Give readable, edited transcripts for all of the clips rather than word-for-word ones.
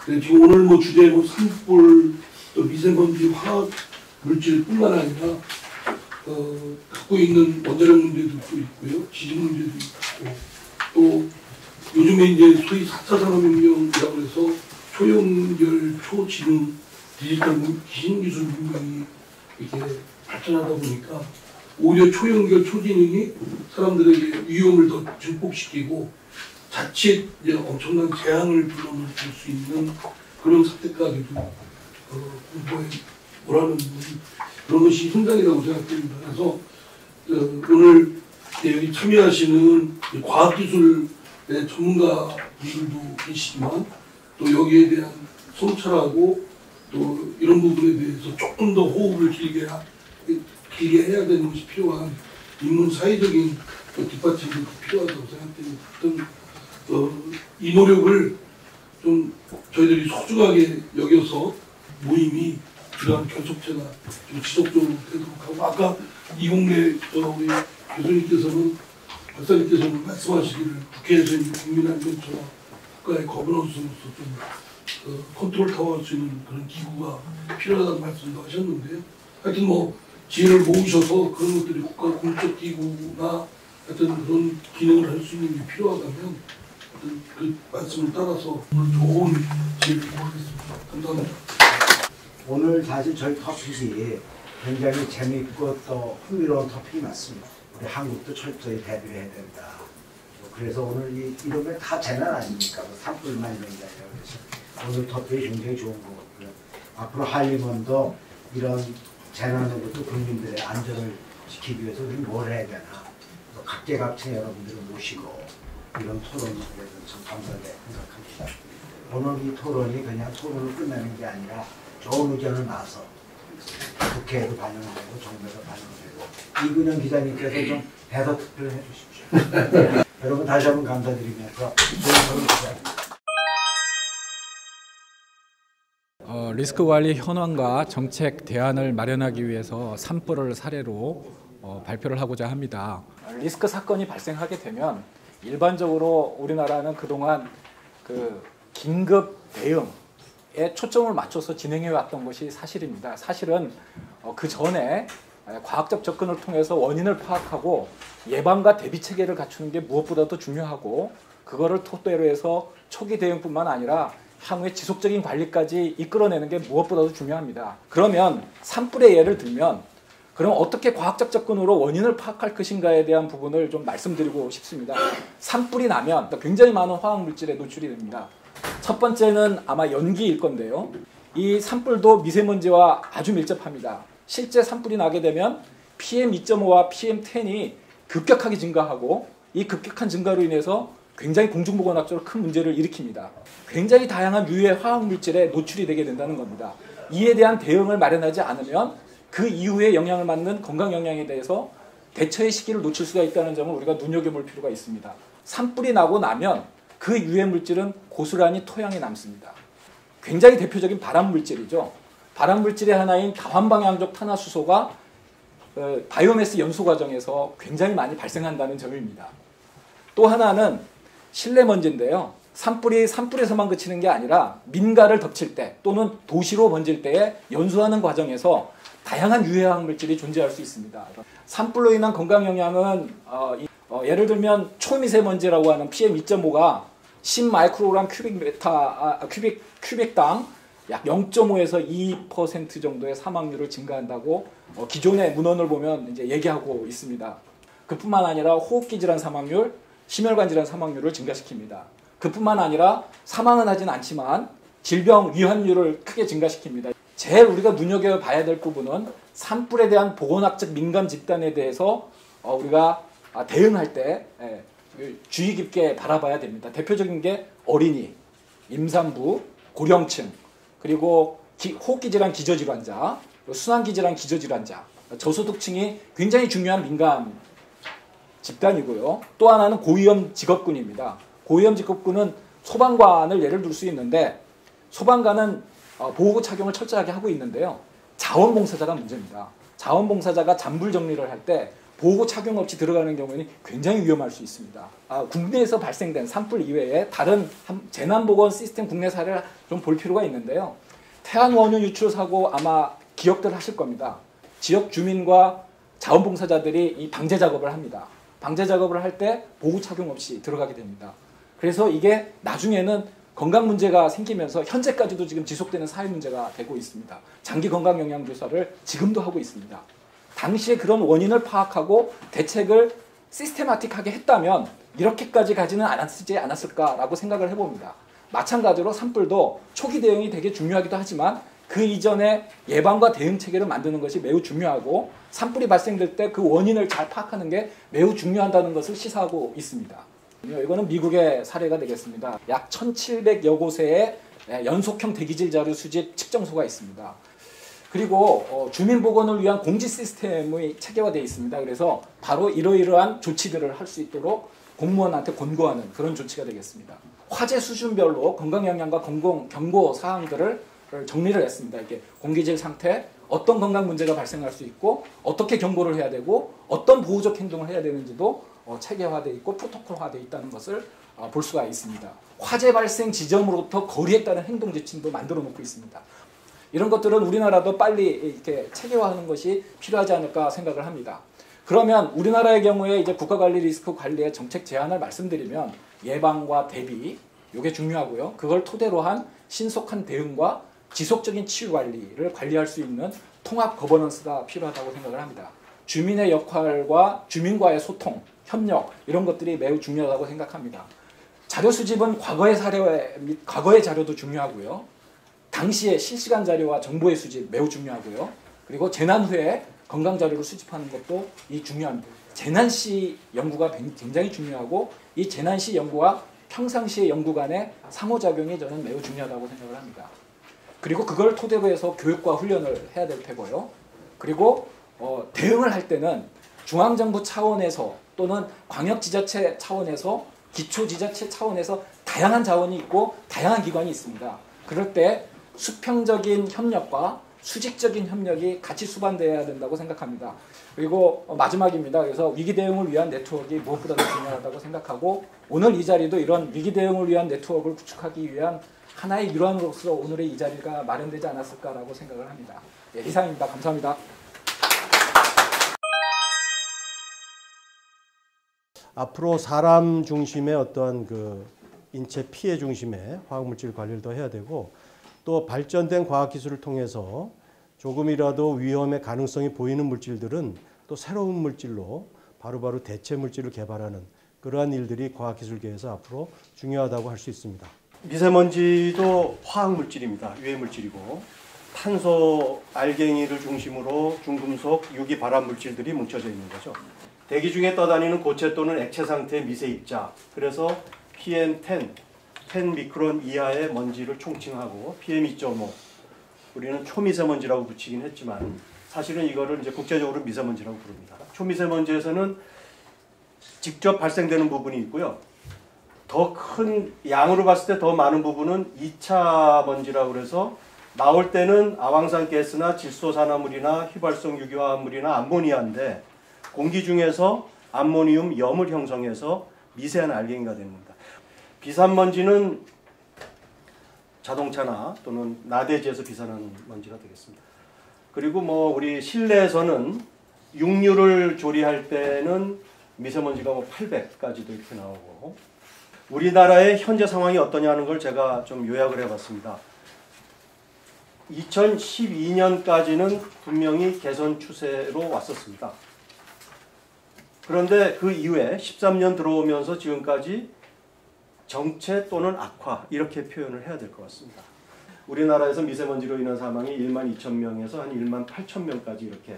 네, 지금 오늘 뭐 주제고 산불, 또 미세먼지, 화학 물질뿐만 아니라 갖고 있는 원자력 문제도 또 있고요, 지진 문제도 있고, 또 요즘에 이제 소위 4차 산업혁명이라고 해서 초연결, 초지능, 디지털 기신 기술 문명이 이렇게 발전하다 보니까 오히려 초연결, 초지능이 사람들에게 위험을 더 증폭시키고 자칫 이제 엄청난 재앙을 불러올 수 있는 그런 사태까지도 공포에 오라는 그런 것이 현장이라고 생각됩니다. 그래서 오늘 여기 참여하시는 과학기술의 전문가분들도 계시지만 또 여기에 대한 성찰하고 또 이런 부분에 대해서 조금 더 호흡을 길게 해야 되는 것이 필요한 인문 사회적인 뒷받침도 필요하다고 생각됩니다. 이 노력을 좀 저희들이 소중하게 여겨서 모임이 이러한 결속체가 좀 지속적으로 되도록 하고, 아까 이공래 우리 교수님께서는 박사님께서는 말씀하시기를 국회에서 있는 국민안전처와 국가의 거버넌스로서 좀 컨트롤 타워할 수 있는 그런 기구가 필요하다는 말씀도 하셨는데요. 하여튼 뭐 지혜를 모으셔서 그런 것들이 국가 공적 기구나 하여튼 그런 기능을 할 수 있는 게 필요하다면 그 말씀을 따라서 오늘 좋은 지혜를 모으겠습니다. 감사합니다. 오늘 사실 저희 토픽이 굉장히 재미있고 또 흥미로운 토픽이 맞습니다. 우리 한국도 철저히 대비해야 된다. 그래서 오늘 이러면 다 재난 아닙니까? 산불만 있는 게 아니라. 그래서 오늘 토픽이 굉장히 좋은 것 같고요. 앞으로 한림원도 이런 재난으로부터 국민들의 안전을 지키기 위해서 우리 뭘 해야 되나. 또 각계각층 여러분들을 모시고 이런 토론을 해서 참 감사하게 생각합니다. 오늘 이 토론이 그냥 토론을 끝내는 게 아니라 좋은 의견을 나서 국회에도 반영되고 정부에도 반영되고 이근영 기자님께서 좀 대서 투표를 해주십시오. 여러분 다시 한번 감사드리면서 좋은 토론 기대합니다. 리스크 관리 현황과 정책 대안을 마련하기 위해서 산불을 사례로 발표를 하고자 합니다. 리스크 사건이 발생하게 되면 일반적으로 우리나라는 그동안 그 긴급 대응에 초점을 맞춰서 진행해 왔던 것이 사실입니다. 사실은 그 전에 과학적 접근을 통해서 원인을 파악하고 예방과 대비 체계를 갖추는 게 무엇보다도 중요하고, 그거를 토대로 해서 초기 대응뿐만 아니라 향후에 지속적인 관리까지 이끌어내는 게 무엇보다도 중요합니다. 그러면 산불의 예를 들면 그럼 어떻게 과학적 접근으로 원인을 파악할 것인가에 대한 부분을 좀 말씀드리고 싶습니다. 산불이 나면 굉장히 많은 화학물질에 노출이 됩니다. 첫 번째는 아마 연기일 건데요. 이 산불도 미세먼지와 아주 밀접합니다. 실제 산불이 나게 되면 PM2.5와 PM10이 급격하게 증가하고, 이 급격한 증가로 인해서 굉장히 공중보건학적으로 큰 문제를 일으킵니다. 굉장히 다양한 유해 화학물질에 노출이 되게 된다는 겁니다. 이에 대한 대응을 마련하지 않으면 그 이후에 영향을 받는 건강 영향에 대해서 대처의 시기를 놓칠 수가 있다는 점을 우리가 눈여겨볼 필요가 있습니다. 산불이 나고 나면 그 유해 물질은 고스란히 토양에 남습니다. 굉장히 대표적인 발암물질이죠. 발암물질의 하나인 다환방향적 탄화수소가 바이오매스 연소 과정에서 굉장히 많이 발생한다는 점입니다. 또 하나는 실내먼지인데요. 산불이 산불에서만 그치는 게 아니라 민가를 덮칠 때 또는 도시로 번질 때에 연소하는 과정에서 다양한 유해화학 물질이 존재할 수 있습니다. 산불로 인한 건강 영향은 예를 들면 초미세먼지라고 하는 PM2.5가 10마이크로그램 큐빅당 약 0.5에서 2% 정도의 사망률을 증가한다고 기존의 문헌을 보면 이제 얘기하고 있습니다. 그뿐만 아니라 호흡기 질환 사망률, 심혈관 질환 사망률을 증가시킵니다. 그뿐만 아니라 사망은 하진 않지만 질병 위험률을 크게 증가시킵니다. 제일 우리가 눈여겨봐야 될 부분은 산불에 대한 보건학적 민감 집단에 대해서 우리가 대응할 때 주의 깊게 바라봐야 됩니다. 대표적인 게 어린이, 임산부, 고령층, 그리고 호흡기 질환 기저질환자, 순환기 질환 기저질환자, 저소득층이 굉장히 중요한 민감 집단이고요. 또 하나는 고위험 직업군입니다. 고위험 직업군은 소방관을 예를 들 수 있는데, 소방관은 보호구 착용을 철저하게 하고 있는데요. 자원봉사자가 문제입니다. 자원봉사자가 잔불 정리를 할 때 보호 착용 없이 들어가는 경우에는 굉장히 위험할 수 있습니다. 국내에서 발생된 산불 이외에 다른 재난보건 시스템 국내 사례를 좀 볼 필요가 있는데요. 태안 원유 유출 사고 아마 기억들 하실 겁니다. 지역 주민과 자원봉사자들이 이 방제 작업을 합니다. 방제 작업을 할 때 보호 착용 없이 들어가게 됩니다. 그래서 이게 나중에는 건강 문제가 생기면서 현재까지도 지금 지속되는 사회 문제가 되고 있습니다. 장기 건강 영향 조사를 지금도 하고 있습니다. 당시에 그런 원인을 파악하고 대책을 시스테마틱하게 했다면 이렇게까지 가지는 않았을까라고 생각을 해봅니다. 마찬가지로 산불도 초기 대응이 되게 중요하기도 하지만 그 이전에 예방과 대응 체계를 만드는 것이 매우 중요하고 산불이 발생될 때 그 원인을 잘 파악하는 게 매우 중요하다는 것을 시사하고 있습니다. 이거는 미국의 사례가 되겠습니다. 약 1,700여 곳의 연속형 대기질 자료 수집 측정소가 있습니다. 그리고 주민보건을 위한 공지 시스템이 체계화되어 있습니다. 그래서 바로 이러이러한 조치들을 할 수 있도록 공무원한테 권고하는 그런 조치가 되겠습니다. 화재 수준별로 건강영향과 경고 사항들을 정리를 했습니다. 이렇게 공기질 상태, 어떤 건강 문제가 발생할 수 있고 어떻게 경고를 해야 되고 어떤 보호적 행동을 해야 되는지도 체계화되어 있고 프로토콜화되어 있다는 것을 볼 수가 있습니다. 화재 발생 지점으로부터 거리에 따른 행동 지침도 만들어 놓고 있습니다. 이런 것들은 우리나라도 빨리 이렇게 체계화하는 것이 필요하지 않을까 생각을 합니다. 그러면 우리나라의 경우에 이제 국가관리 리스크 관리의 정책 제안을 말씀드리면 예방과 대비, 이게 중요하고요. 그걸 토대로 한 신속한 대응과 지속적인 치유 관리를 관리할 수 있는 통합 거버넌스가 필요하다고 생각을 합니다. 주민의 역할과 주민과의 소통, 협력 이런 것들이 매우 중요하다고 생각합니다. 자료 수집은 과거의 자료도 중요하고요. 당시의 실시간 자료와 정보의 수집 매우 중요하고요. 그리고 재난 후에 건강 자료를 수집하는 것도 중요합니다. 재난 시 연구가 굉장히 중요하고 이 재난 시 연구와 평상시의 연구 간의 상호작용이 저는 매우 중요하다고 생각을 합니다. 그리고 그걸 토대로 해서 교육과 훈련을 해야 될 테고요. 그리고 대응을 할 때는 중앙정부 차원에서 또는 광역지자체 차원에서 기초지자체 차원에서 다양한 자원이 있고 다양한 기관이 있습니다. 그럴 때 수평적인 협력과 수직적인 협력이 같이 수반되어야 된다고 생각합니다. 그리고 마지막입니다. 그래서 위기 대응을 위한 네트워크가 무엇보다도 중요하다고 생각하고 오늘 이 자리도 이런 위기 대응을 위한 네트워크를 구축하기 위한 하나의 일환으로서 오늘의 이 자리가 마련되지 않았을까라고 생각을 합니다. 이상입니다. 감사합니다. 앞으로 사람 중심의 어떠한 그 인체 피해 중심의 화학물질 관리를 더 해야 되고 또 발전된 과학기술을 통해서 조금이라도 위험의 가능성이 보이는 물질들은 또 새로운 물질로 바로바로 대체 물질을 개발하는 그러한 일들이 과학기술계에서 앞으로 중요하다고 할 수 있습니다. 미세먼지도 화학물질입니다. 유해물질이고 탄소, 알갱이를 중심으로 중금속, 유기 발암물질들이 뭉쳐져 있는 거죠. 대기 중에 떠다니는 고체 또는 액체 상태의 미세입자, 그래서 PM10, 10 미크론 이하의 먼지를 총칭하고 PM2.5, 우리는 초미세먼지라고 붙이긴 했지만 사실은 이거를 이제 국제적으로 미세먼지라고 부릅니다. 초미세먼지에서는 직접 발생되는 부분이 있고요. 더 큰 양으로 봤을 때 더 많은 부분은 2차 먼지라고 그래서 나올 때는 아황산 가스나 질소산화물이나 휘발성 유기화합물이나 암모니아인데 공기 중에서 암모니움 염을 형성해서 미세한 알갱이가 됩니다. 비산먼지는 자동차나 또는 나대지에서 비산하는 먼지가 되겠습니다. 그리고 우리 실내에서는 육류를 조리할 때는 미세먼지가 800까지도 이렇게 나오고 우리나라의 현재 상황이 어떠냐 하는 걸 제가 좀 요약을 해봤습니다. 2012년까지는 분명히 개선 추세로 왔었습니다. 그런데 그 이후에 13년 들어오면서 지금까지 정체 또는 악화 이렇게 표현을 해야 될 것 같습니다. 우리나라에서 미세먼지로 인한 사망이 1만 2천 명에서 한 1만 8천 명까지 이렇게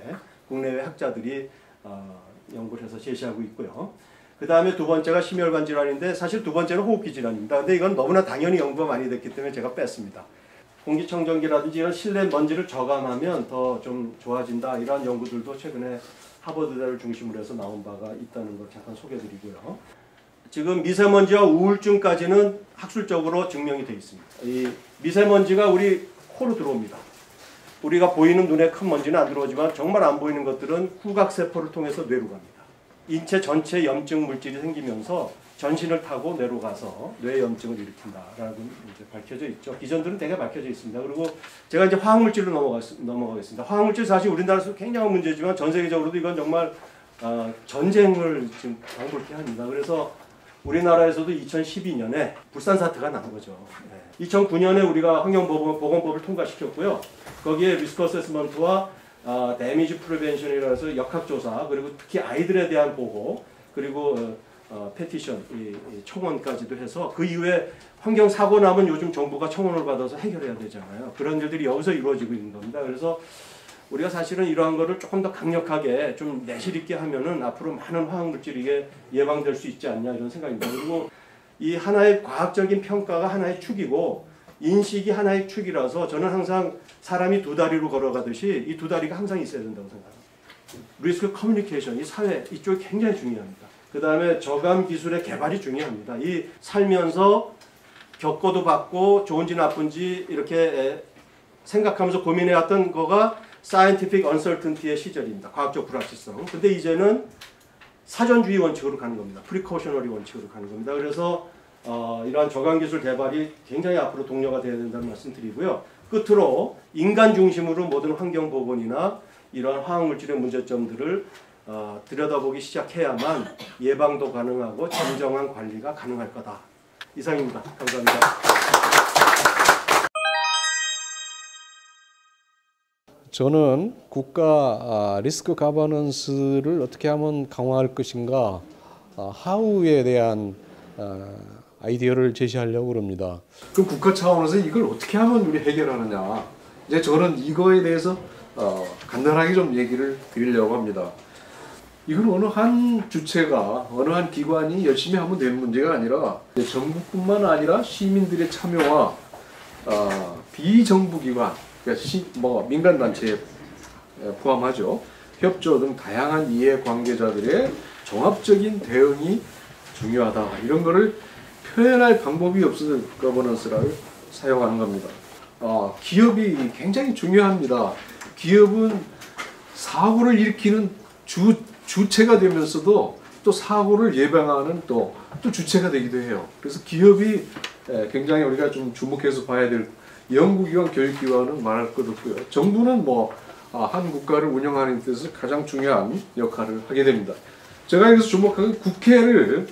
국내외 학자들이 연구를 해서 제시하고 있고요. 그 다음에 두 번째가 심혈관 질환인데 사실 두 번째는 호흡기 질환입니다. 근데 이건 너무나 당연히 연구가 많이 됐기 때문에 제가 뺐습니다. 공기청정기라든지 이런 실내 먼지를 저감하면 더 좀 좋아진다 이런 연구들도 최근에 하버드대를 중심으로 해서 나온 바가 있다는 걸 잠깐 소개드리고요. 지금 미세먼지와 우울증까지는 학술적으로 증명이 되어 있습니다. 이 미세먼지가 우리 코로 들어옵니다. 우리가 보이는 눈에 큰 먼지는 안 들어오지만 정말 안 보이는 것들은 후각세포를 통해서 뇌로 갑니다. 인체 전체 염증 물질이 생기면서 전신을 타고 뇌로 가서 뇌 염증을 일으킨다라고 이제 밝혀져 있죠. 기전들은 대개 밝혀져 있습니다. 그리고 제가 이제 화학물질로 넘어가겠습니다. 화학물질 사실 우리나라에서 굉장한 문제지만 전 세계적으로도 이건 정말 전쟁을 지금 방불케 합니다. 그래서 우리나라에서도 2012년에 불산 사태가 난 거죠. 2009년에 우리가 환경보건법을 통과시켰고요. 거기에 리스크 어세스먼트와 데미지 프리벤션이라고 해서 역학조사, 그리고 특히 아이들에 대한 보호, 그리고 페티션, 청원까지도 해서 그 이후에 환경사고 나면 요즘 정부가 청원을 받아서 해결해야 되잖아요. 그런 일들이 여기서 이루어지고 있는 겁니다. 그래서 우리가 사실은 이러한 거를 조금 더 강력하게 좀 내실 있게 하면은 앞으로 많은 화학물질이 예방될 수 있지 않냐 이런 생각입니다. 그리고 이 하나의 과학적인 평가가 하나의 축이고 인식이 하나의 축이라서 저는 항상 사람이 두 다리로 걸어가듯이 이 두 다리가 항상 있어야 된다고 생각합니다. 리스크 커뮤니케이션, 이 사회 이쪽이 굉장히 중요합니다. 그 다음에 저감 기술의 개발이 중요합니다. 이 살면서 겪어도 받고 좋은지 나쁜지 이렇게 생각하면서 고민해왔던 거가 scientific uncertainty의 시절입니다. 과학적 불확실성. 근데 이제는 사전주의 원칙으로 가는 겁니다. precautionary 원칙으로 가는 겁니다. 그래서 이러한 저감 기술 개발이 굉장히 앞으로 동료가 되어야 된다는 말씀 드리고요. 끝으로 인간 중심으로 모든 환경 보건이나 이러한 화학물질의 문제점들을 들여다보기 시작해야만 예방도 가능하고 진정한 관리가 가능할 거다. 이상입니다. 감사합니다. 저는 국가 리스크 가버넌스를 어떻게 하면 강화할 것인가 하우에 대한 아이디어를 제시하려고 합니다. 그 국가 차원에서 이걸 어떻게 하면 우리 해결하느냐. 이제 저는 이거에 대해서 간단하게 좀 얘기를 드리려고 합니다. 이건 어느 한 주체가 어느 한 기관이 열심히 하면 되는 문제가 아니라 정부뿐만 아니라 시민들의 참여와 비정부 기관, 그러니까 민간 단체에 포함하죠. 협조 등 다양한 이해관계자들의 종합적인 대응이 중요하다. 이런 거를 표현할 방법이 없어서 거버넌스를 사용하는 겁니다. 기업이 굉장히 중요합니다. 기업은 사고를 일으키는 주체가 되면서도 또 사고를 예방하는 또 주체가 되기도 해요. 그래서 기업이 굉장히 우리가 좀 주목해서 봐야 될 연구기관, 교육기관은 말할 것 없고요. 정부는 한 국가를 운영하는 데 있어서 가장 중요한 역할을 하게 됩니다. 제가 여기서 주목한 건 국회를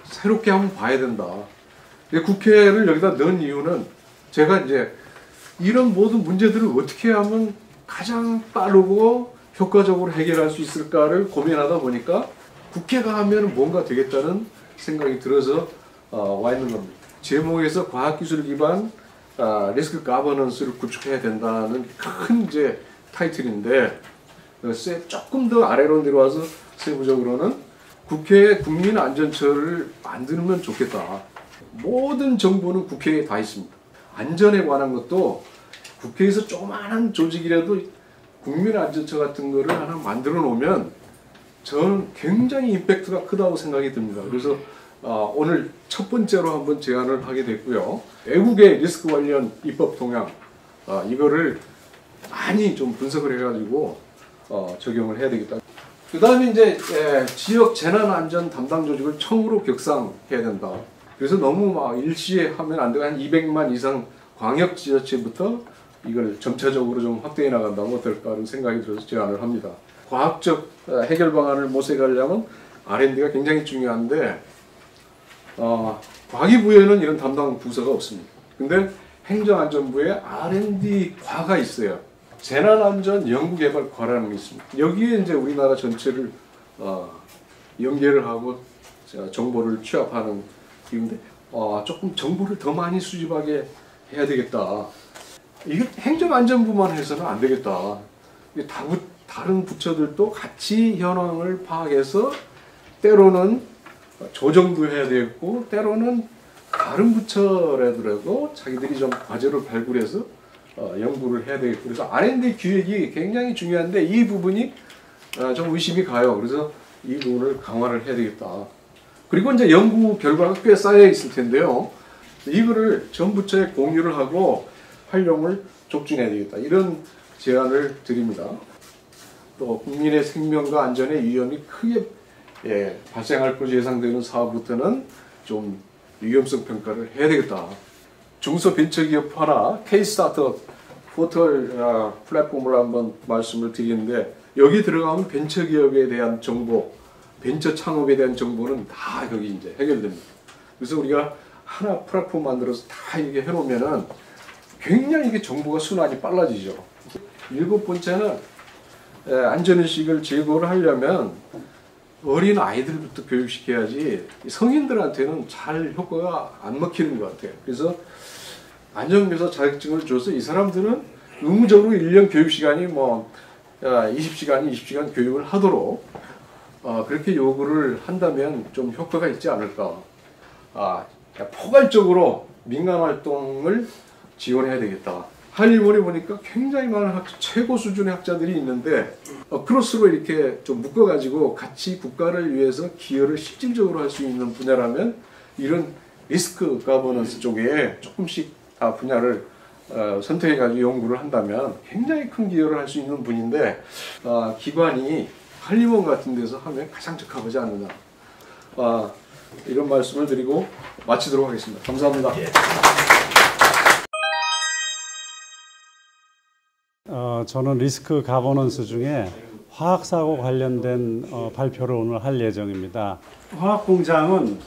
새롭게 한번 봐야 된다. 국회를 여기다 넣은 이유는 제가 이제 이런 모든 문제들을 어떻게 하면 가장 빠르고 효과적으로 해결할 수 있을까를 고민하다 보니까 국회가 하면 뭔가 되겠다는 생각이 들어서 와 있는 겁니다. 제목에서 과학기술 기반 리스크 가버넌스를 구축해야 된다는 큰 이제 타이틀인데 조금 더 아래로 내려와서 세부적으로는 국회에 국민안전처를 만들면 좋겠다. 모든 정보는 국회에 다 있습니다. 안전에 관한 것도 국회에서 조그마한 조직이라도 국민안전처 같은 거를 하나 만들어 놓으면 저는 굉장히 임팩트가 크다고 생각이 듭니다. 그래서 오늘 첫 번째로 한번 제안을 하게 됐고요. 외국의 리스크 관련 입법 동향 이거를 많이 좀 분석을 해가지고 적용을 해야 되겠다. 그 다음에 이제 지역 재난안전 담당 조직을 청으로 격상해야 된다. 그래서 너무 일시에 하면 안 되고 한 200만 이상 광역 지자체부터 이걸 점차적으로 좀 확대해 나간다면 어떨까 하는 생각이 들어서 제안을 합니다. 과학적 해결 방안을 모색하려면 R&D가 굉장히 중요한데 과기부에는 이런 담당 부서가 없습니다. 근데 행정안전부에 R&D 과가 있어요. 재난안전연구개발과라는 게 있습니다. 여기에 이제 우리나라 전체를 연계를 하고 정보를 취합하는 기인데 조금 정보를 더 많이 수집하게 해야 되겠다. 이게 행정안전부만 해서는 안 되겠다. 다른 부처들도 같이 현황을 파악해서 때로는 조정도 해야 되겠고 때로는 다른 부처라도 자기들이 좀 과제를 발굴해서 연구를 해야 되겠고 그래서 R&D 기획이 굉장히 중요한데 이 부분이 좀 의심이 가요. 그래서 이 부분을 강화를 해야 되겠다. 그리고 이제 연구 결과가 꽤 쌓여 있을 텐데요. 이거를 전 부처에 공유를 하고 활용을 촉진해야 되겠다. 이런 제안을 드립니다. 또 국민의 생명과 안전에 위험이 크게 발생할 것으로 예상되는 사업부터는 좀 위험성 평가를 해야 되겠다. 중소벤처기업 하나 K-스타트업 포털 플랫폼을 한번 말씀을 드리는데, 여기 들어가면 벤처기업에 대한 정보, 벤처 창업에 대한 정보는 다 여기 이제 해결됩니다. 그래서 우리가 하나 플랫폼 만들어서 다 이게 해놓으면은 굉장히 이게 정보가 순환이 빨라지죠. 7번째는 안전의식을 제고를 하려면 어린 아이들부터 교육시켜야지 성인들한테는 잘 효과가 안 먹히는 것 같아요. 그래서 안전교사 자격증을 줘서 이 사람들은 의무적으로 1년 교육시간이 뭐 20시간, 20시간 교육을 하도록 그렇게 요구를 한다면 좀 효과가 있지 않을까. 포괄적으로 민간활동을 지원해야 되겠다. 할리몰에 보니까 굉장히 많은 최고 수준의 학자들이 있는데 크로스로 이렇게 좀 묶어가지고 같이 국가를 위해서 기여를 실질적으로 할 수 있는 분야라면 이런 리스크 가버넌스 쪽에 조금씩 분야를 선택해가지고 연구를 한다면 굉장히 큰 기여를 할 수 있는 분인데 기관이 할리몰 같은 데서 하면 가장 적합하지 않느냐. 이런 말씀을 드리고 마치도록 하겠습니다. 감사합니다. 저는 리스크 가버넌스 중에 화학사고 관련된 발표를 오늘 할 예정입니다. 화학공장은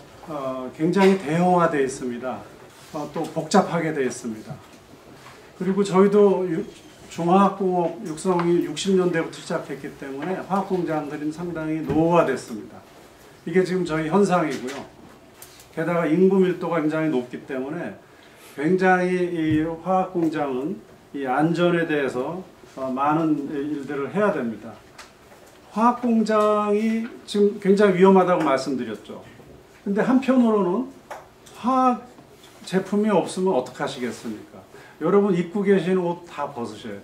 굉장히 대형화되어 있습니다. 또 복잡하게 되어 있습니다. 그리고 저희도 중화학공업 육성이 60년대부터 시작했기 때문에 화학공장들은 상당히 노후화됐습니다. 이게 지금 저희 현상이고요. 게다가 인구 밀도가 굉장히 높기 때문에 굉장히 이 화학공장은 이 안전에 대해서 많은 일들을 해야 됩니다. 화학공장이 지금 굉장히 위험하다고 말씀드렸죠. 근데 한편으로는 화학 제품이 없으면 어떡하시겠습니까? 여러분 입고 계신 옷 다 벗으셔야 돼요.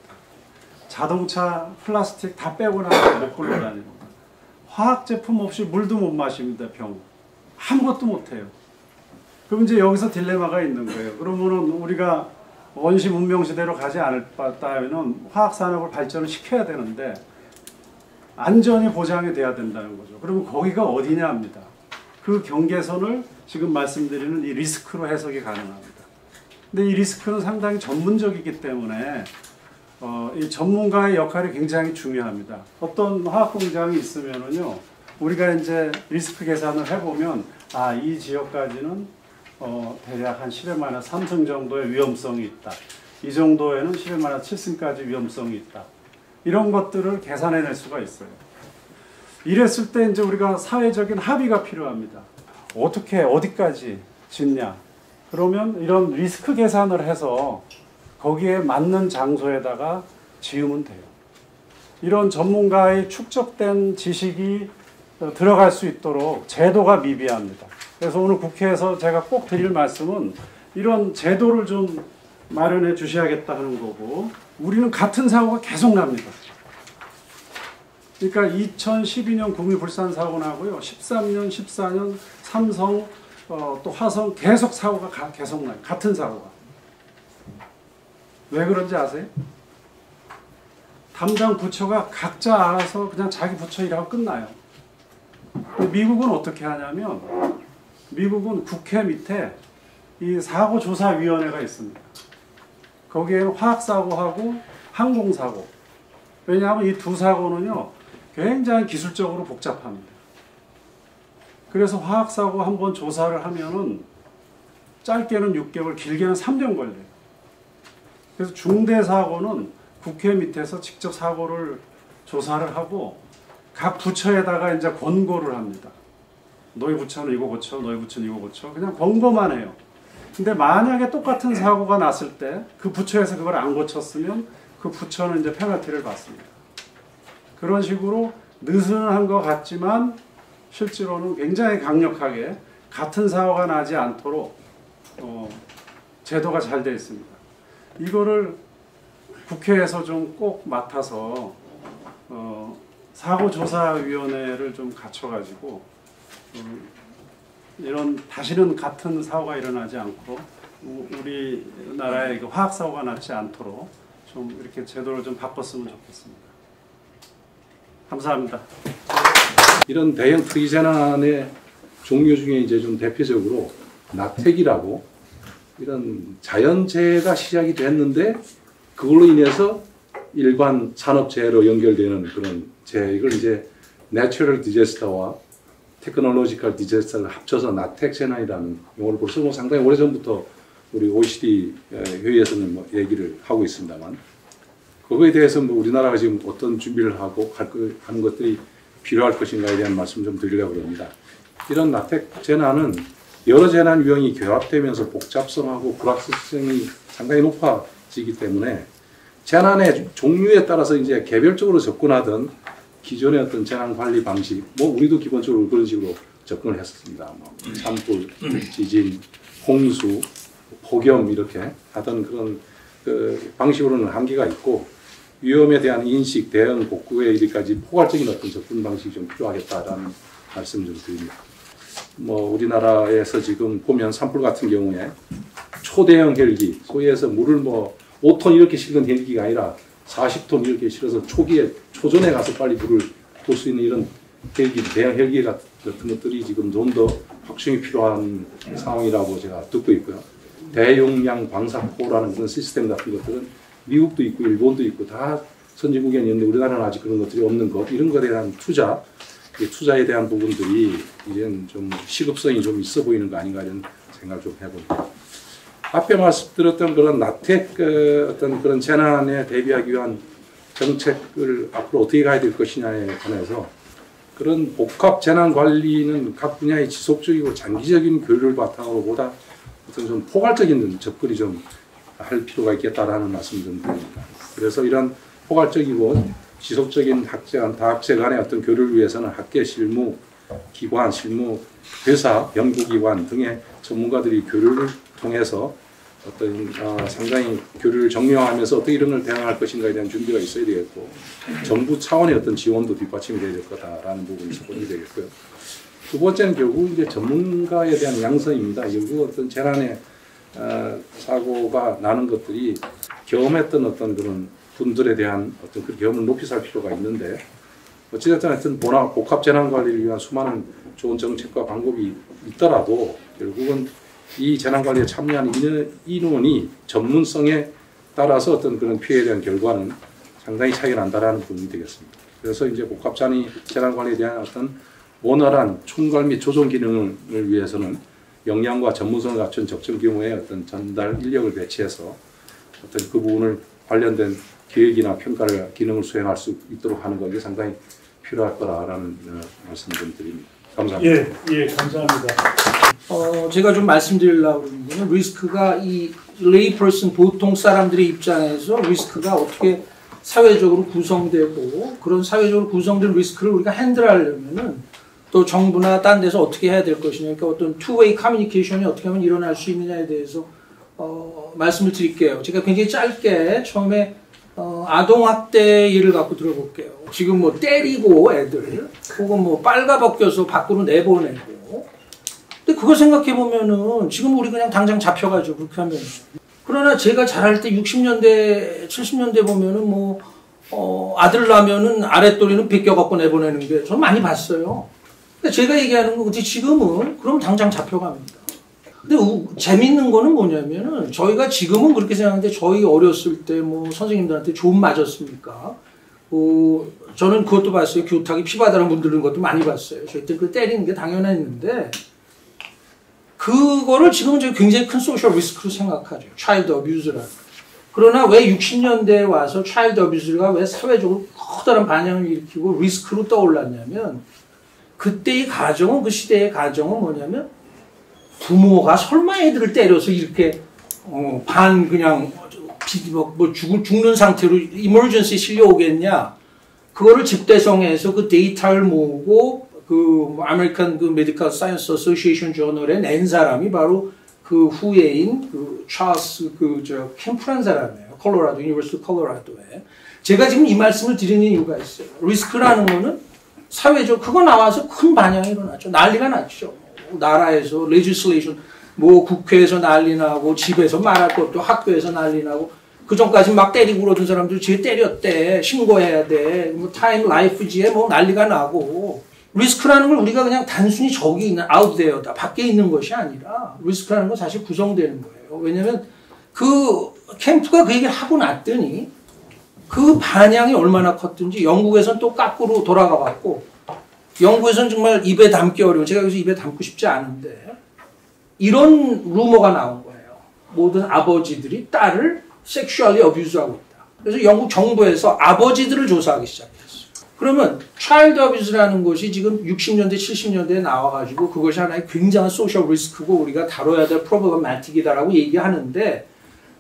자동차, 플라스틱 다 빼고 나면 못 굴러다닙니다. 화학 제품 없이 물도 못 마십니다. 병. 아무것도 못 해요. 그럼 이제 여기서 딜레마가 있는 거예요. 그러면은 우리가 원시 문명 시대로 가지 않을 바에는 화학 산업을 발전을 시켜야 되는데 안전이 보장이 돼야 된다는 거죠. 그러면 거기가 어디냐 합니다. 그 경계선을 지금 말씀드리는 이 리스크로 해석이 가능합니다. 근데 이 리스크는 상당히 전문적이기 때문에 이 전문가의 역할이 굉장히 중요합니다. 어떤 화학 공장이 있으면은요, 우리가 이제 리스크 계산을 해보면 이 지역까지는 대략 한 10의 마이너스 3승 정도의 위험성이 있다. 이 정도에는 10의 마이너스 7승까지 위험성이 있다. 이런 것들을 계산해낼 수가 있어요. 이랬을 때 이제 우리가 사회적인 합의가 필요합니다. 어떻게 어디까지 짓냐? 그러면 이런 리스크 계산을 해서 거기에 맞는 장소에다가 지으면 돼요. 이런 전문가의 축적된 지식이 들어갈 수 있도록 제도가 미비합니다. 그래서 오늘 국회에서 제가 꼭 드릴 말씀은 이런 제도를 좀 마련해 주셔야겠다 하는 거고, 우리는 같은 사고가 계속 납니다. 그러니까 2012년 구미불산 사고 나고요. 13년, 14년 삼성, 또 화성 계속 사고가 계속 나요. 같은 사고가. 왜 그런지 아세요? 담당 부처가 각자 알아서 그냥 자기 부처 일하고 끝나요. 근데 미국은 어떻게 하냐면, 미국은 국회 밑에 이 사고조사위원회가 있습니다. 거기에는 화학사고하고 항공사고. 왜냐하면 이 두 사고는요, 굉장히 기술적으로 복잡합니다. 그래서 화학사고 한번 조사를 하면은 짧게는 6개월, 길게는 3년 걸려요. 그래서 중대사고는 국회 밑에서 직접 사고를 조사를 하고 각 부처에다가 이제 권고를 합니다. 너희 부처는 이거 고쳐, 너희 부처는 이거 고쳐. 그냥 권고만 해요. 근데 만약에 똑같은 사고가 났을 때 그 부처에서 그걸 안 고쳤으면 그 부처는 이제 페널티를 받습니다. 그런 식으로 느슨한 것 같지만 실제로는 굉장히 강력하게 같은 사고가 나지 않도록 제도가 잘 되어 있습니다. 이거를 국회에서 좀 꼭 맡아서 사고조사위원회를 좀 갖춰가지고 이런 다시는 같은 사고가 일어나지 않고 우리나라에 화학사고가 나지 않도록 좀 이렇게 제도를 좀 바꿨으면 좋겠습니다. 감사합니다. 이런 대형 특이 재난의 종류 중에 이제 좀 대표적으로 나택이라고 이런 자연재해가 시작이 됐는데 그걸로 인해서 일반 산업재해로 연결되는 그런 재해, 이걸 이제 내추럴 디제스터와 테크놀로지컬 디제스터를 합쳐서 나택 재난이라는 용어를 벌써 뭐 상당히 오래전부터 우리 OECD 회의에서는 뭐 얘기를 하고 있습니다만, 그거에 대해서 뭐 우리나라가 지금 어떤 준비를 하고 하는 것들이 필요할 것인가에 대한 말씀 좀 드리려고 합니다. 이런 나택 재난은 여러 재난 유형이 결합되면서 복잡성하고 불확실성이 상당히 높아지기 때문에 재난의 종류에 따라서 이제 개별적으로 접근하던 기존의 어떤 재난 관리 방식, 뭐 우리도 기본적으로 그런 식으로 접근을 했었습니다. 뭐 산불, 지진, 홍수, 폭염 이렇게 하던 그런 그 방식으로는 한계가 있고, 위험에 대한 인식, 대응, 복구에 이르기까지 포괄적인 어떤 접근 방식이 좀 필요하겠다라는 말씀을 좀 드립니다. 뭐 우리나라에서 지금 보면 산불 같은 경우에 초대형 헬기, 소위 해서 물을 뭐 5톤 이렇게 실은 헬기가 아니라 40톤 이렇게 실어서 초전에 가서 빨리 물을 볼 수 있는 이런 헬기, 대형 헬기 같은 것들이 지금 좀 더 확충이 필요한 상황이라고 제가 듣고 있고요. 대용량 방사포라는 그런 시스템 같은 것들은 미국도 있고 일본도 있고 다 선진국에 있는데 우리나라는 아직 그런 것들이 없는 것, 이런 것에 대한 투자에 대한 부분들이 이제는 좀 시급성이 좀 있어 보이는 거 아닌가 이런 생각을 좀 해봅니다. 앞에 말씀드렸던 그런 나택 어떤 그런 재난에 대비하기 위한 정책을 앞으로 어떻게 가야 될 것이냐에 관해서 그런 복합 재난 관리는 각 분야의 지속적이고 장기적인 교류를 바탕으로 보다 어떤 좀 포괄적인 접근이 좀 할 필요가 있겠다라는 말씀 좀 드립니다. 그래서 이런 포괄적이고 지속적인 다학제 간의 어떤 교류를 위해서는 학계 실무 기관, 실무 회사, 연구기관 등의 전문가들이 교류를 통해서 어떤 상당히 교류를 정량하면서 어떻게 이런 걸 대응할 것인가에 대한 준비가 있어야 되겠고, 정부 차원의 어떤 지원도 뒷받침이 돼야 될 거다라는 부분이 첫 번째 되겠고요. 두 번째는 결국 이제 전문가에 대한 양성입니다. 결국 어떤 재난의 사고가 나는 것들이 경험했던 어떤 그런 분들에 대한 어떤 그 경험을 높이 살 필요가 있는데, 어찌됐든 하여튼 복합 재난 관리를 위한 수많은 좋은 정책과 방법이 있더라도 결국은 이 재난 관리에 참여하는 인원이 전문성에 따라서 어떤 그런 피해에 대한 결과는 상당히 차이가 난다라는 부분이 되겠습니다. 그래서 이제 복합 재난 관리에 대한 어떤 원활한 총괄 및 조정 기능을 위해서는 역량과 전문성을 갖춘 적정 규모의 어떤 전달 인력을 배치해서 어떤 그 부분을 관련된 기획이나 평가를 기능을 수행할 수 있도록 하는 것이 상당히 필요할 거라는 말씀을 좀 드립니다. 감사합니다. 예, 감사합니다. 제가 좀 말씀드리려고 하는 거는 리스크가 이 레이퍼슨 보통 사람들의 입장에서 리스크가 어떻게 사회적으로 구성되고 그런 사회적으로 구성된 리스크를 우리가 핸들하려면은 또 정부나 딴 데서 어떻게 해야 될 것이냐, 그러니까 어떤 투웨이 커뮤니케이션이 어떻게 하면 일어날 수 있느냐에 대해서 말씀을 드릴게요. 제가 굉장히 짧게 처음에 아동학대 예를 갖고 들어볼게요. 지금 뭐 때리고 애들, 혹은 뭐 빨가벗겨서 밖으로 내보내고. 근데 그거 생각해보면은 지금 우리 그냥 당장 잡혀가죠, 그렇게 하면. 그러나 제가 잘할 때 60년대, 70년대 보면은 뭐, 아들 낳으면은 아랫도리는 비껴갖고 내보내는 게 저는 많이 봤어요. 근데 제가 얘기하는 건 지금은 그럼 당장 잡혀갑니다. 근데 재밌는 거는 뭐냐면은 저희가 지금은 그렇게 생각하는데 저희 어렸을 때 뭐 선생님들한테 좀 맞았습니까? 저는 그것도 봤어요. 교탁이 피바다랑 문드는 것도 많이 봤어요. 저희 때 그 때리는 게 당연했는데 그거를 지금은 저희 굉장히 큰 소셜 리스크로 생각하죠. 차일드 어뷰즈라. 그러나 왜 60년대에 와서 차일드 어뷰즈가 왜 사회적으로 커다란 반향을 일으키고 리스크로 떠올랐냐면 그때의 가정은, 그 시대의 가정은 뭐냐면 부모가 설마 애들을 때려서 이렇게 그냥 뭐 죽는 상태로 이머전시에 실려오겠냐. 그거를 집대성에서 그 데이터를 모으고 그 아메리칸 그 메디컬 사이언스 어소시에이션 저널에 낸 사람이 바로 그 후예인 그 찰스 캠프란 사람이에요. 콜로라도, 유니버시티 콜로라도에. 제가 지금 이 말씀을 드리는 이유가 있어요. 리스크라는 거는 사회적, 그거 나와서 큰 반향이 일어났죠. 난리가 났죠. 나라에서, 레지슬레이션, 뭐 국회에서 난리 나고, 집에서 말할 것도 학교에서 난리 나고, 그 전까지 막 때리고 그러던 사람들 쟤 때렸대. 신고해야 돼. 뭐 타임 라이프지에 뭐 난리가 나고. 리스크라는 걸 우리가 그냥 단순히 저기 있는 out there다 밖에 있는 것이 아니라 리스크라는 건 사실 구성되는 거예요. 왜냐면 그 캠프가 그 얘기를 하고 났더니 그 반향이 얼마나 컸든지 영국에서는 또 거꾸로 돌아가 봤고 영국에서는 정말 입에 담기 어려운 제가 여기서 입에 담고 싶지 않은데 이런 루머가 나온 거예요. 모든 아버지들이 딸을 섹슈얼리 어뷰즈하고 있다. 그래서 영국 정부에서 아버지들을 조사하기 시작했어요. 그러면 차일드 어뷰즈라는 것이 지금 60년대, 70년대에 나와가지고 그것이 하나의 굉장한 소셜 리스크고 우리가 다뤄야 될 프로블레마틱이다라고 얘기하는데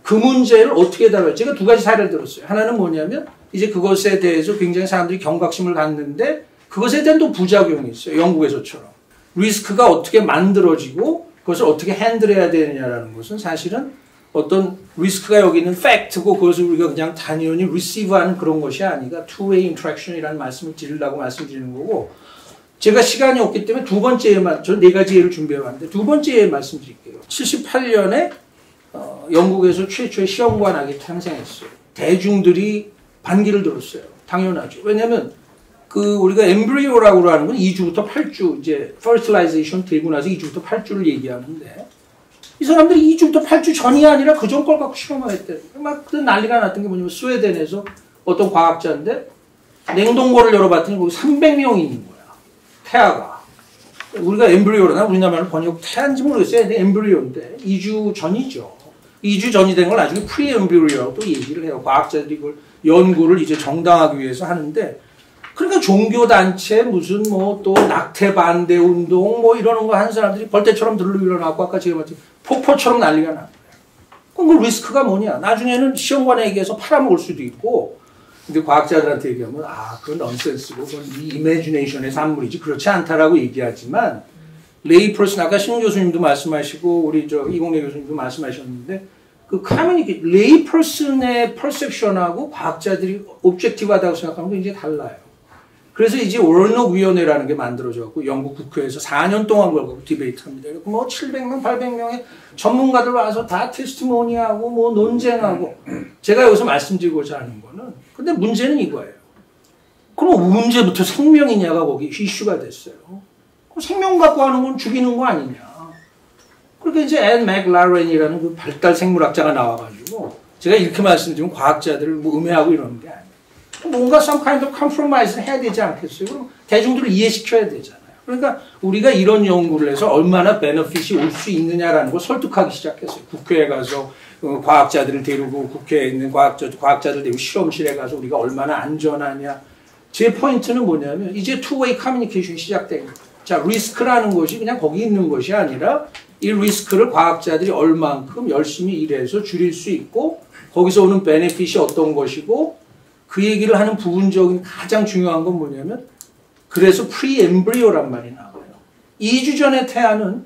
그 문제를 어떻게 다뤄요? 제가 두 가지 사례를 들었어요. 하나는 뭐냐면 이제 그것에 대해서 굉장히 사람들이 경각심을 갖는데 그것에 대한 또 부작용이 있어요. 영국에서처럼. 리스크가 어떻게 만들어지고 그것을 어떻게 핸들해야 되느냐라는 것은 사실은 어떤 리스크가 여기 있는 팩트고 그것을 우리가 그냥 단연히 receive하는 그런 것이 아니라 two-way interaction이라는 말씀을 드리려고 말씀드리는 거고 제가 시간이 없기 때문에 두 번째 예만 저는 네 가지 예를 준비해봤는데 두 번째 예 말씀드릴게요. 78년에 영국에서 최초의 시험관학이 탄생했어요. 대중들이 반기를 들었어요. 당연하죠. 왜냐하면 그 우리가 엠브리오라고 하는 건 2주부터 8주 이제 fertilization 되고 나서 2주부터 8주를 얘기하는데 이 사람들이 2주부터 8주 전이 아니라 그 전 걸 갖고 실험을 했대. 막 그 난리가 났던 게 뭐냐면 스웨덴에서 어떤 과학자인데 냉동고를 열어봤더니 거기 300명이 있는 거야. 태아가. 우리가 엠브리오라나 우리나라로 번역 태아인지 모르겠어요. 근데 엠브리오인데 2주 전이죠. 2주 전이 된 걸 나중에 프리 엠브리오라고 또 얘기를 해요. 과학자들이 이걸 연구를 이제 정당하기 위해서 하는데 그러니까 종교단체 무슨 뭐 또 낙태 반대 운동 뭐 이러는 거 하는 사람들이 벌떼처럼 들러 일어나고 아까 제가 말했듯이 폭포처럼 난리가 난 거예요. 그럼 그 리스크가 뭐냐? 나중에는 시험관에 얘기해서 팔아먹을 수도 있고 근데 과학자들한테 얘기하면 아 그건 넌센스고 그건 네 이매지네이션의 산물이지 그렇지 않다라고 얘기하지만 레이 퍼슨 아까 신 교수님도 말씀하시고 우리 저 이공래 교수님도 말씀하셨는데 그 커뮤니케 레이 퍼슨의 퍼셉션하고 과학자들이 옵젝티브하다고 생각하는 게 이제 달라요. 그래서 이제 워녹 위원회라는 게 만들어졌고 영국 국회에서 4년 동안 걸고 디베이트합니다. 뭐 700명, 800명의 전문가들 와서 다 테스티모니하고 뭐 논쟁하고 제가 여기서 말씀드리고자 하는 거는 근데 문제는 이거예요. 그럼 언제부터 생명이냐가 거기 이슈가 됐어요. 그럼 생명 갖고 하는 건 죽이는 거 아니냐. 그러니까 이제 앤 맥라렌이라는 그 발달 생물학자가 나와가지고 제가 이렇게 말씀드리면 과학자들을 뭐 음해하고 이러는 게 아니에요. 뭔가 some kind of compromise를 해야 되지 않겠어요? 그럼 대중들을 이해시켜야 되잖아요. 그러니까 우리가 이런 연구를 해서 얼마나 베너핏이 올 수 있느냐라는 걸 설득하기 시작했어요. 국회에 가서 과학자들을 데리고 국회에 있는 과학자들 데리고 실험실에 가서 우리가 얼마나 안전하냐. 제 포인트는 뭐냐면 이제 two-way communication이 시작된 거예요. 자, 리스크라는 것이 그냥 거기 있는 것이 아니라 이 리스크를 과학자들이 얼만큼 열심히 일해서 줄일 수 있고 거기서 오는 베네핏이 어떤 것이고 그 얘기를 하는 부분적인 가장 중요한 건 뭐냐면 그래서 프리엠브리오란 말이 나와요. 2주 전에 태아는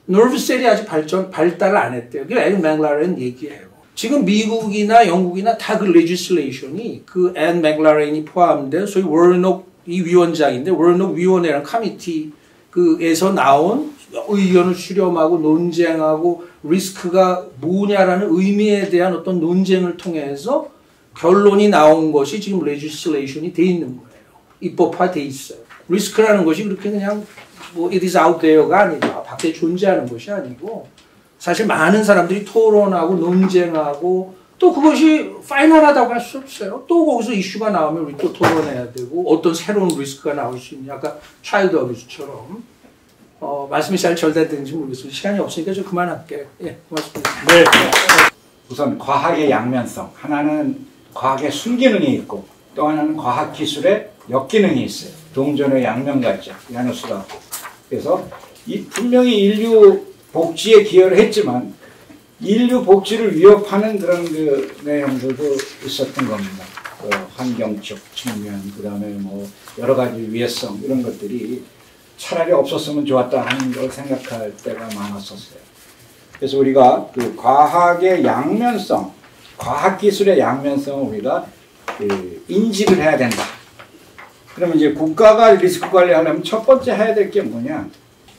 너브셀이 아직 발달을 안 했대요. 그게 앤 맥라렌 얘기예요. 지금 미국이나 영국이나 다 그 레지슬레이션이 그 앤 맥라렌이 포함된 소위 워녹 이 위원장인데 워녹 위원회라는 커미티 그에서 나온 의견을 수렴하고 논쟁하고 리스크가 뭐냐라는 의미에 대한 어떤 논쟁을 통해서 결론이 나온 것이 지금 레지슬레이션이 돼 있는 거예요. 입법화돼 있어요. 리스크라는 것이 그렇게 그냥 뭐 it is out there가 아니라 밖에 존재하는 것이 아니고 사실 많은 사람들이 토론하고 논쟁하고 또 그것이 파이널하다고 할 수 없어요. 또 거기서 이슈가 나오면 우리 또 토론해야 되고 어떤 새로운 리스크가 나올 수 있냐. 아까 차일드 어뷰즈처럼 말씀이 잘 전달되는지 모르겠어요. 시간이 없으니까 좀 그만할게요. 예, 고맙습니다. 네. 우선 과학의 양면성. 하나는 과학의 순기능이 있고 또 하나는 과학기술의 역기능이 있어요. 동전의 양면같죠. 나눌 수가 없고. 그래서 분명히 인류 복지에 기여를 했지만 인류 복지를 위협하는 그런 그 내용들도 있었던 겁니다. 그 환경적 측면, 그 다음에 뭐 여러 가지 위해성 이런 것들이 차라리 없었으면 좋았다 하는 걸 생각할 때가 많았었어요. 그래서 우리가 그 과학의 양면성, 과학기술의 양면성을 우리가 인지를 해야 된다. 그러면 이제 국가가 리스크 관리하려면 첫 번째 해야 될 게 뭐냐?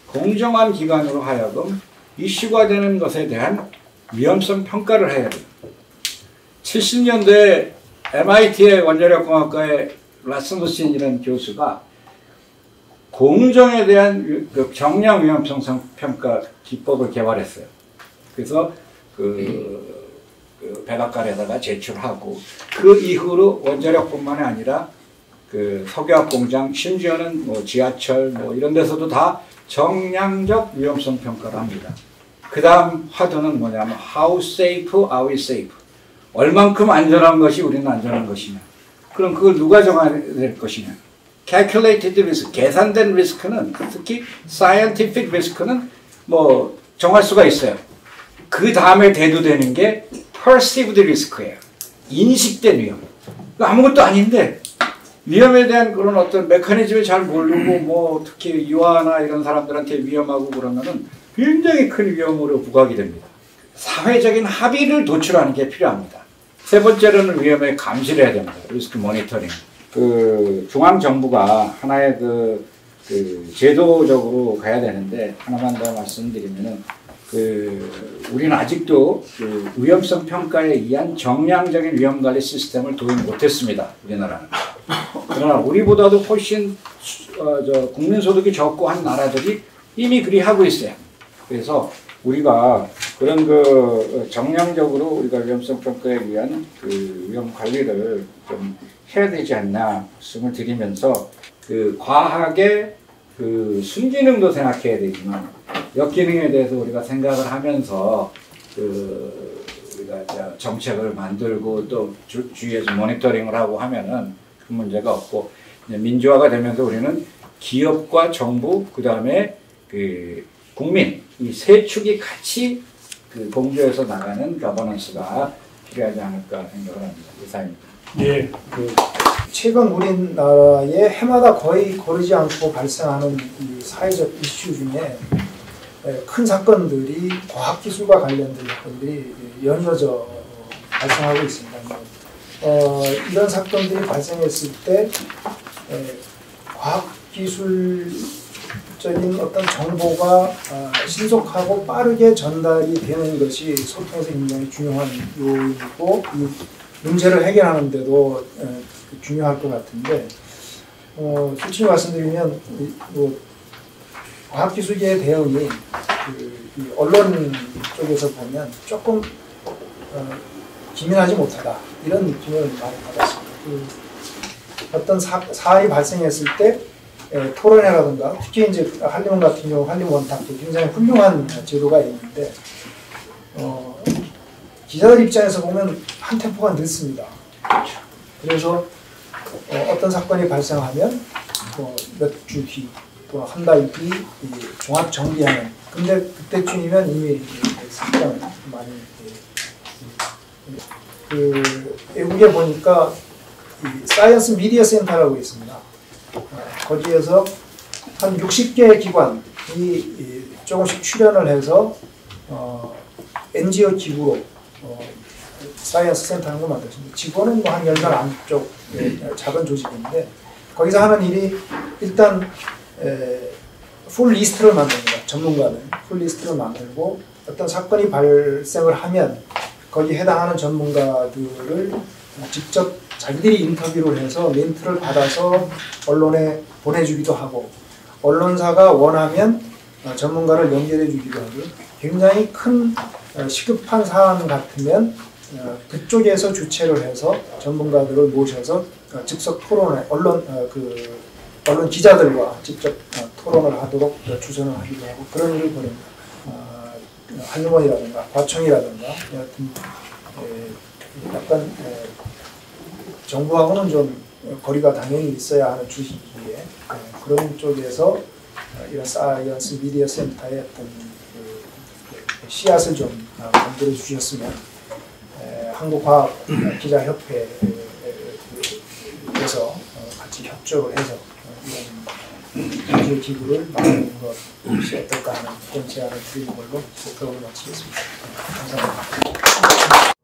공정한 기관으로 하여금 이슈가 되는 것에 대한 위험성 평가를 해야 돼요. 70년대 MIT의 원자력공학과의 라스무신이라는 교수가 공정에 대한 그 정량 위험성 평가 기법을 개발했어요. 그래서 그 백악관에다가 제출하고 그 이후로 원자력뿐만이 아니라 그 석유화학 공장, 심지어는 뭐 지하철 뭐 이런 데서도 다 정량적 위험성 평가를 합니다. 그 다음 화두는 뭐냐면 How safe are we safe? 얼만큼 안전한 것이 우리는 안전한 것이냐. 그럼 그걸 누가 정해야 될 것이냐. Calculated risk, 계산된 리스크는, 특히 scientific risk는 뭐 정할 수가 있어요. 그 다음에 대두되는 게 perceived risk예요. 인식된 위험. 아무것도 아닌데 위험에 대한 그런 어떤 메커니즘을 잘 모르고 뭐 특히 유아나 이런 사람들한테 위험하고 그러면은 굉장히 큰 위험으로 부각이 됩니다. 사회적인 합의를 도출하는 게 필요합니다. 세 번째로는 위험에 감시를 해야 됩니다. 리스크 모니터링. 그 중앙 정부가 하나의 그 제도적으로 가야 되는데 하나만 더 말씀드리면은 우리는 아직도 그 위험성 평가에 의한 정량적인 위험 관리 시스템을 도입 못했습니다. 우리나라는. 그러나 우리보다도 훨씬 국민 소득이 적고 한 나라들이 이미 그리 하고 있어요. 그래서 우리가 그런 그 정량적으로 우리가 위험성 평가에 의한 그 위험 관리를 좀 해야 되지 않나 말씀을 드리면서 그 과학의 그 순기능도 생각해야 되지만 역기능에 대해서 우리가 생각을 하면서 그 우리가 정책을 만들고 또 주위에서 모니터링을 하고 하면은 그 문제가 없고 이제 민주화가 되면서 우리는 기업과 정부 그 다음에 그 국민 이 세 축이 같이 그 공조해서 나가는 거버넌스가 필요하지 않을까 생각을 합니다. 이상입니다. 예, 최근 우리나라에 해마다 거의 거르지 않고 발생하는 이 사회적 이슈 중에 큰 사건들이 과학기술과 관련된 사건들이 연이어져 발생하고 있습니다. 이런 사건들이 발생했을 때 과학기술적인 어떤 정보가 신속하고 빠르게 전달이 되는 것이 소통에서 굉장히 중요한 요인이고 이 문제를 해결하는 데도 중요할 것 같은데 솔직히 말씀드리면 과학기술계의 대응이 이 언론 쪽에서 보면 조금 기민하지 못하다 이런 느낌을 많이 받았습니다. 어떤 사안이 발생했을 때 토론회라든가 특히 이제 한림원 같은 경우 한림원탁도 굉장히 훌륭한 제도가 있는데 기자들 입장에서 보면 한 템포가 늦습니다. 그래서 어떤 사건이 발생하면 몇 주 뒤 또는 한 달 뒤 종합 정리하는. 근데 그때쯤이면 이미 사건을 많이 외국에 보니까 사이언스 미디어 센터라고 있습니다. 거기에서 한 60개 기관이 조금씩 출연을 해서 NGO 기구로 사이언스 센터 하는 거 만들었습니다. 직원은 뭐 한 10명 안쪽 작은 조직인데 거기서 하는 일이 일단 풀 리스트를 만듭니다. 전문가는 풀 리스트를 만들고 어떤 사건이 발생을 하면 거기에 해당하는 전문가들을 직접 자기들이 인터뷰를 해서 멘트를 받아서 언론에 보내주기도 하고 언론사가 원하면 전문가를 연결해 주기도 하고 굉장히 큰 시급한 사안 같으면 그쪽에서 주최를 해서 전문가들을 모셔서 즉석 토론회 언론 기자들과 직접 토론을 하도록 주선을 하기도 하고 그런 일을 벌입니다. 한림원이라든가 과청이라든가 여하튼 약간 정부하고는 좀 거리가 당연히 있어야 하는 주식이기에 그런 쪽에서 이런 사이언스 미디어 센터의 어떤 씨앗을 좀 만들어 주셨으면 한국과학기자협회에서 같이 협조를 해서 이런 기구를 만드는 것이 어떨까 하는 그런 제안을 드리는 걸로 발언을 마치겠습니다. 감사합니다.